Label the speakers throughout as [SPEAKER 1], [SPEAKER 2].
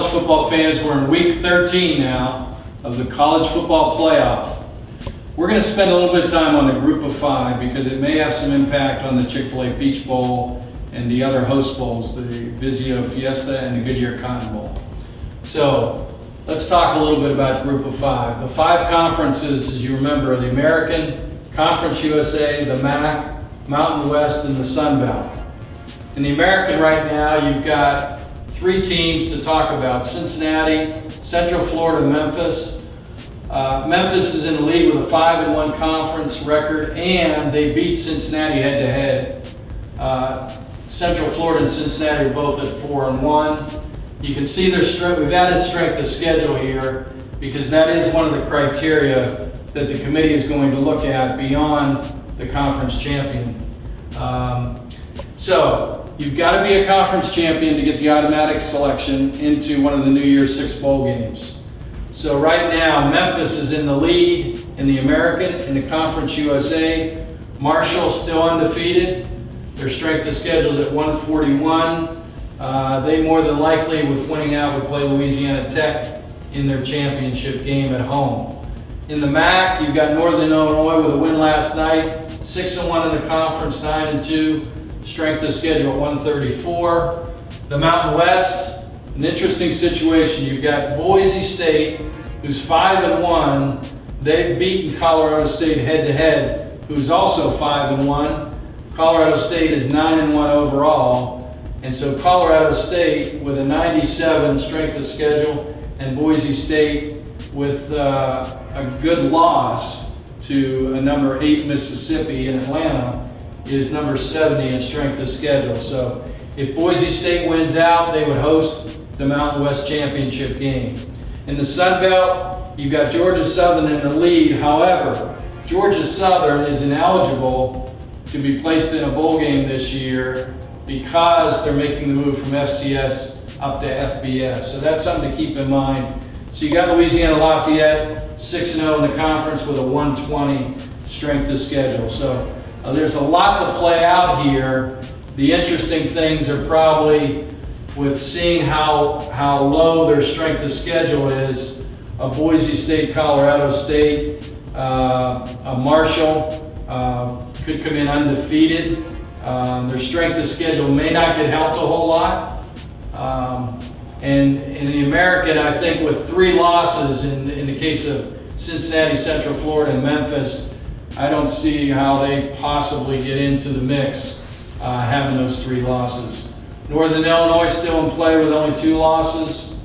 [SPEAKER 1] college football fans, we're in week 13 now of the college football playoff. We're going to spend a little bit of time on the group of 5 because it may have some impact on the Chick-fil-A Peach Bowl and the other host bowls, the Vizio Fiesta and the Goodyear Cotton Bowl. So let's talk a little bit about group of 5. The 5 conferences, as you remember, are the American, Conference USA, the MAC, Mountain West, and the Sun Belt. In the American right now, you've got 3 teams to talk about: Cincinnati, Central Florida, Memphis. Memphis is in the league with a 5-1 conference record, and they beat Cincinnati head-to-head. Central Florida and Cincinnati are both at 4-1. You can see their strength. We've added strength of schedule here because that is one of the criteria that the committee is going to look at beyond the conference champion. So you've got to be a conference champion to get the automatic selection into one of the New Year's 6 bowl games. So right now, Memphis is in the lead in the American, in the Conference USA. Marshall's still undefeated. Their strength of schedule is at 141. They more than likely, with winning out, would play Louisiana Tech in their championship game at home. In the MAC, you've got Northern Illinois with a win last night, 6-1 in the conference, 9-2. Strength of schedule at 134. The Mountain West, an interesting situation. You've got Boise State, who's 5-1. They've beaten Colorado State head-to-head, who's also 5-1. Colorado State is 9-1 overall. And so Colorado State with a 97 strength of schedule, and Boise State with a good loss to a number 8 Mississippi in Atlanta is number 70 in strength of schedule. So if Boise State wins out, they would host the Mountain West Championship game. In the Sun Belt, you've got Georgia Southern in the lead. However, Georgia Southern is ineligible to be placed in a bowl game this year because they're making the move from FCS up to FBS. So that's something to keep in mind. So you got Louisiana Lafayette, 6-0 in the conference with a 120 strength of schedule. So there's a lot to play out here. The interesting things are probably with seeing how low their strength of schedule is. A Boise State, Colorado State, a Marshall could come in undefeated. Their strength of schedule may not get helped a whole lot. And in the American, I think with 3 losses in the case of Cincinnati, Central Florida, and Memphis, I don't see how they possibly get into the mix having those 3 losses. Northern Illinois still in play with only 2 losses.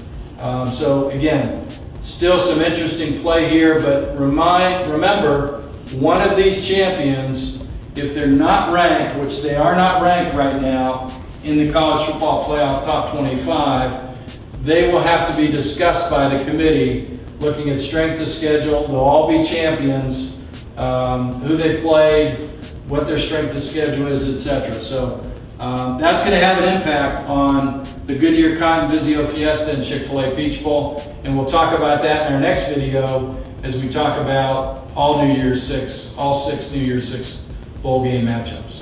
[SPEAKER 1] So again, still some interesting play here, but remember, one of these champions, if they're not ranked, which they are not ranked right now in the college football playoff top 25, they will have to be discussed by the committee looking at strength of schedule. They'll all be champions, who they played, what their strength of schedule is, etc. So that's going to have an impact on the Goodyear Cotton Vizio Fiesta and Chick-fil-A Peach Bowl, and we'll talk about that in our next video as we talk about all 6 New Year's 6 bowl game matchups.